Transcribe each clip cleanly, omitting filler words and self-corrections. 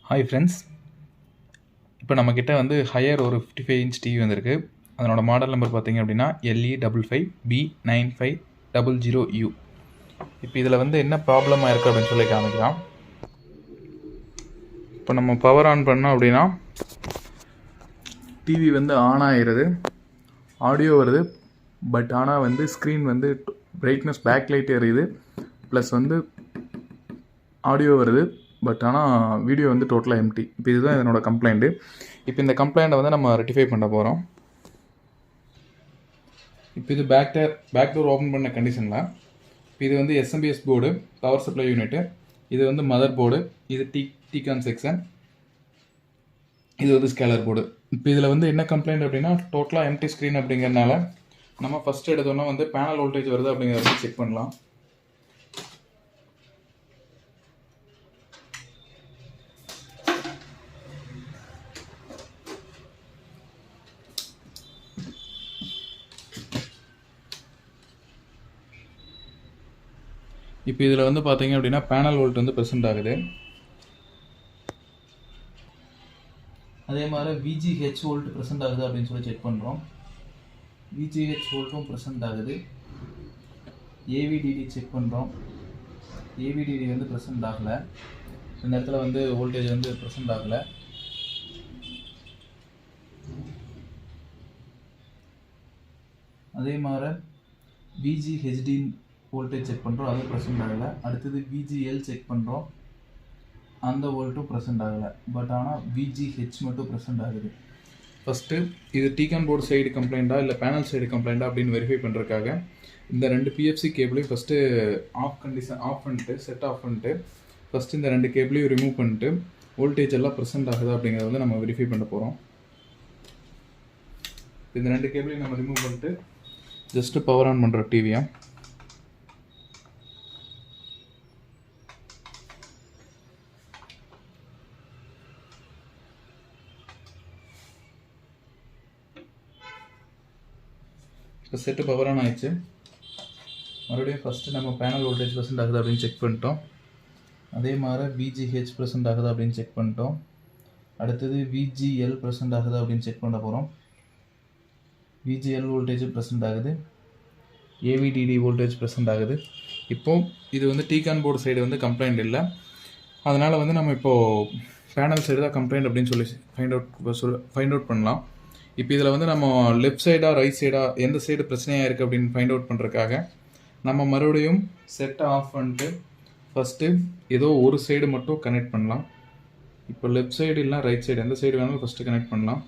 Hi friends, இப்போ நம்மக்கிட்ட வந்து ஹையர் ஒரு 55 இன்ச் டிவி வந்திருக்கு. அதனோட மாடல் நம்பர் பார்த்தீங்க அப்படின்னா LE55B9500EU. இப்போ இதில் வந்து என்ன ப்ராப்ளமாக இருக்குது அப்படின்னு சொல்லி காமிக்கலாம். இப்போ நம்ம பவர் ஆன் பண்ணோம் அப்படின்னா டிவி வந்து ஆன் ஆகிடுது, ஆடியோ வருது. பட் ஆனால் வந்து ஸ்க்ரீன் வந்து பிரைட்னஸ் பேக்லைட் எரியுது, ப்ளஸ் வந்து ஆடியோ வருது. பட் ஆனால் வீடியோ வந்து டோட்டலாக எம்டி. இப்போ இதுதான் இதனோட கம்ப்ளைண்ட்டு. இப்போ இந்த கம்ப்ளைண்ட்டை வந்து நம்ம ரெட்டிஃபை பண்ண போகிறோம். இப்போ இது பேக் டோர் ஓப்பன் பண்ண கண்டிஷனில் இப்போ இது வந்து SMPS board, power supply unit. இது வந்து மதர் போர்டு, இது tcon செக்ஷன், இது வந்து ஸ்கேலர் போர்டு. இப்போ இதில் வந்து என்ன கம்ப்ளைண்ட் அப்படின்னா டோட்டலாக எம்டி ஸ்க்ரீன் அப்படிங்கிறதுனால நம்ம ஃபஸ்ட்டு எடுத்தோன்னா வந்து பேனல் வோல்டேஜ் வருது அப்படிங்கிறத செக் பண்ணலாம். இப்போ இதில் வந்து பார்த்தீங்க அப்படின்னா பேனல் வோல்ட் வந்து ப்ரெசென்ட் ஆகுது. அதே மாதிரி VGH வோல்ட் ப்ரெசென்ட் ஆகுது அப்படின்னு சொல்லி செக் பண்ணுறோம். VGH வோல்ட்டும் ப்ரெசென்ட் ஆகுது. AVDD செக் பண்ணுறோம். AVDD வந்து ப்ரெசென்ட் ஆகலை. இந்த இடத்துல வந்து வோல்டேஜ் வந்து ப்ரெசென்ட் ஆகலை. அதே மாதிரி VGHD வோல்டேஜ் செக் பண்ணுறோம், அது ப்ரெசென்ட் ஆகலை. அடுத்தது VGL செக் பண்ணுறோம், அந்த வோல்ட்டும் ப்ரெசென்ட் ஆகலை. பட் ஆனால் VGH மட்டும் ப்ரெசென்ட் ஆகுது. ஃபஸ்ட்டு இது tcon போர்டு சைடு கம்ப்ளைண்ட்டா இல்லை பேனல் சைடு கம்ப்ளைண்ட்டா அப்படின்னு வெரிஃபை பண்ணுறதுக்காக இந்த ரெண்டு PFC கேபிளையும் ஃபஸ்ட்டு ஆஃப் பண்ணிட்டு செட் ஆஃப் பண்ணிட்டு ஃபஸ்ட்டு இந்த ரெண்டு கேபிளையும் ரிமூவ் பண்ணிட்டு வோல்டேஜ் எல்லாம் ப்ரெசென்ட் ஆகுதா அப்படிங்கிறத வந்து நம்ம வெரிஃபை பண்ண போகிறோம். இந்த ரெண்டு கேபிளையும் நம்ம ரிமூவ் பண்ணிட்டு ஜஸ்ட்டு பவர் ஆன் பண்ணுற டிவியை இப்போ செட்டு பவர் ஆன் ஆயிடுச்சு. மறுபடியும் ஃபஸ்ட்டு நம்ம பேனல் வோல்டேஜ் ப்ரெசென்ட் ஆகுது அப்படின்னு செக் பண்ணிட்டோம். அதே மாதிரி VGH ப்ரெசென்ட் ஆகுது அப்படின்னு செக் பண்ணிட்டோம். அடுத்தது VGL ப்ரெசென்ட் ஆகுது அப்படின்னு செக் பண்ண போகிறோம். VGL வோல்டேஜ் ப்ரெசென்ட் ஆகுது, AVDD வோல்டேஜ் ப்ரெசென்ட் ஆகுது. இப்போது இது வந்து tcon போர்டு சைடு வந்து கம்ப்ளைண்ட் இல்லை. அதனால் வந்து நம்ம இப்போது பேனல் சைடு தான் கம்ப்ளைண்ட் அப்படின்னு சொல்லி ஃபைண்ட் அவுட் பண்ணலாம். இப்போ இதில் வந்து நம்ம லெஃப்ட் சைடா ரைட் சைடா எந்த சைடு பிரச்சனையாக இருக்குது அப்படின்னு ஃபைண்ட் அவுட் பண்ணுறதுக்காக நம்ம மறுபடியும் செட்டை ஆஃப் பண்ணிட்டு ஃபஸ்ட்டு ஏதோ ஒரு சைடு மட்டும் கனெக்ட் பண்ணலாம். இப்போ லெஃப்ட் சைடு இல்லை ரைட் சைடு எந்த சைடு வேணாலும் ஃபஸ்ட்டு கனெக்ட் பண்ணலாம்.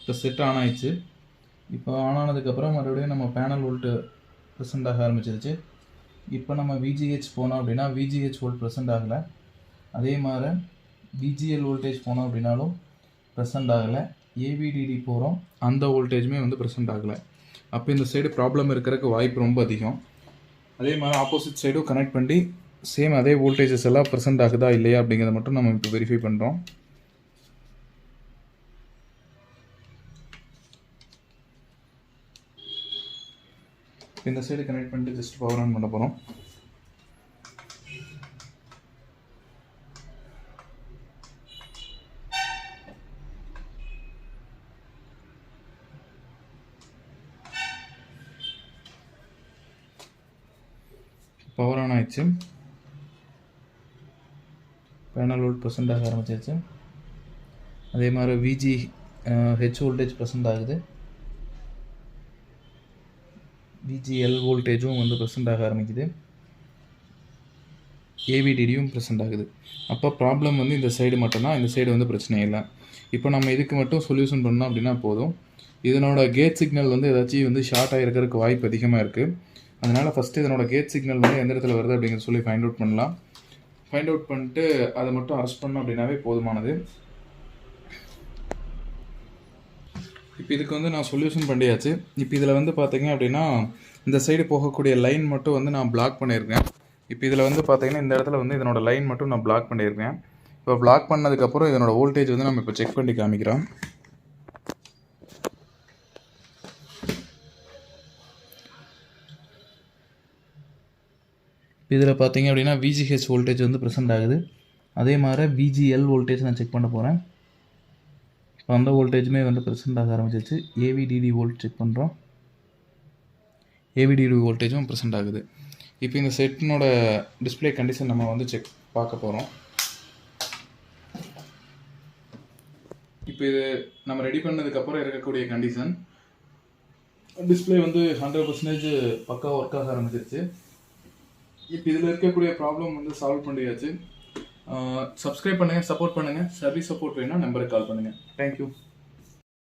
இப்போ செட் ஆன் ஆயிடுச்சு. இப்போ ஆன் ஆனதுக்கப்புறம் மறுபடியும் நம்ம பேனல் வோல்ட்டு ப்ரெசென்ட் ஆக ஆரம்பிச்சிருச்சு. இப்போ நம்ம VGH போனோம் அப்படின்னா VGH வோல்ட் ப்ரெசென்ட் ஆகலை. அதே மாதிரி VGL வோல்டேஜ் போனோம் அப்படின்னாலும் ப்ரெசென்ட் ஆகலை. AVDD போகிறோம், அந்த வோல்டேஜுமே வந்து ப்ரெசென்ட் ஆகலை. அப்போ இந்த சைடு ப்ராப்ளம் இருக்கிறதுக்கு வாய்ப்பு ரொம்ப அதிகம். அதே மாதிரி ஆப்போசிட் சைடும் கனெக்ட் பண்ணி சேம் அதே வோல்டேஜஸ் எல்லாம் ப்ரெசென்ட் ஆகுதா இல்லையா அப்படிங்கிறத மட்டும் நம்ம இப்போ வெரிஃபை பண்ணுறோம். இந்த சைடு கனெக்ட் பண்ணிட்டு ஜஸ்ட் பவர் ஆன் பண்ண போகிறோம். பவர் ஆன் ஆயிடுச்சு. பேனல் வோல்ட் ப்ரெசென்ட் ஆக ஆரம்பிச்சிருச்சு. அதே மாதிரி VGH வோல்டேஜ் ப்ரெசென்ட் ஆகுது. VGL வோல்டேஜும் வந்து ப்ரெசென்ட் ஆக ஆரம்பிக்குது. AVDDயும் ப்ரெசென்ட் ஆகுது. அப்போ ப்ராப்ளம் வந்து இந்த சைடு மட்டும்தான், இந்த சைடு வந்து பிரச்சனை இல்லை. இப்போ நம்ம இதுக்கு மட்டும் சொல்யூஷன் பண்ணோம் அப்படின்னா போதும். இதனோட கேட் சிக்னல் வந்து ஏதாச்சும் வந்து ஷார்ட் ஆகிருக்கிறதுக்கு வாய்ப்பு அதிகமாக இருக்குது. அதனால் ஃபஸ்ட்டு இதனோட கேட் சிக்னல் வந்து எந்த இடத்துல வருது அப்படிங்கிறத சொல்லி ஃபைண்ட் அவுட் பண்ணலாம். ஃபைண்ட் அவுட் பண்ணிட்டு அதை மட்டும் அரெஸ்ட் பண்ணோம் அப்படின்னாவே போதுமானது. இப்போ இதுக்கு வந்து நான் சொல்யூஷன் பண்ணியாச்சு. இப்போ இதில் வந்து பார்த்தீங்க அப்படின்னா இந்த சைடு போகக்கூடிய லைன் மட்டும் வந்து நான் பிளாக் பண்ணியிருக்கேன். இப்போ இதில் வந்து பார்த்தீங்கன்னா இந்த இடத்துல வந்து இதனோட லைன் மட்டும் நான் பிளாக் பண்ணியிருக்கேன். இப்போ பிளாக் பண்ணதுக்கப்புறம் இதனோட வோல்டேஜ் வந்து நம்ம இப்போ செக் பண்ணி காமிக்கிறோம். இதில் பார்த்தீங்க அப்படின்னா VGH வோல்டேஜ் வந்து ப்ரெசென்ட் ஆகுது. அதே மாதிரி VGL வோல்டேஜ் நான் செக் பண்ண போகிறேன். இப்போ அந்த வோல்டேஜுமே வந்து ப்ரெசென்ட் ஆக ஆரம்பிச்சிச்சு. AVDD வோல்ட் செக் பண்ணுறோம். AVDD வோல்டேஜும் ப்ரெசென்ட் ஆகுது. இப்போ இந்த செட்டினோட டிஸ்பிளே கண்டிஷன் நம்ம வந்து பார்க்க போகிறோம். இப்போ இது நம்ம ரெடி பண்ணதுக்கப்புறம் இருக்கக்கூடிய கண்டிஷன், டிஸ்பிளே வந்து 100% பக்கா ஒர்க் ஆக ஆரம்பிச்சிருச்சு. இப்போ இதில் இருக்கக்கூடிய ப்ராப்ளம் வந்து சால்வ் பண்ணியாச்சு. சப்ஸ்கிரைப் பண்ணுங்கள், சப்போர்ட் பண்ணுங்கள். சர்வீஸ் சப்போர்ட் வேணும்னா நம்பருக்கு கால் பண்ணுங்கள். தேங்க்யூ.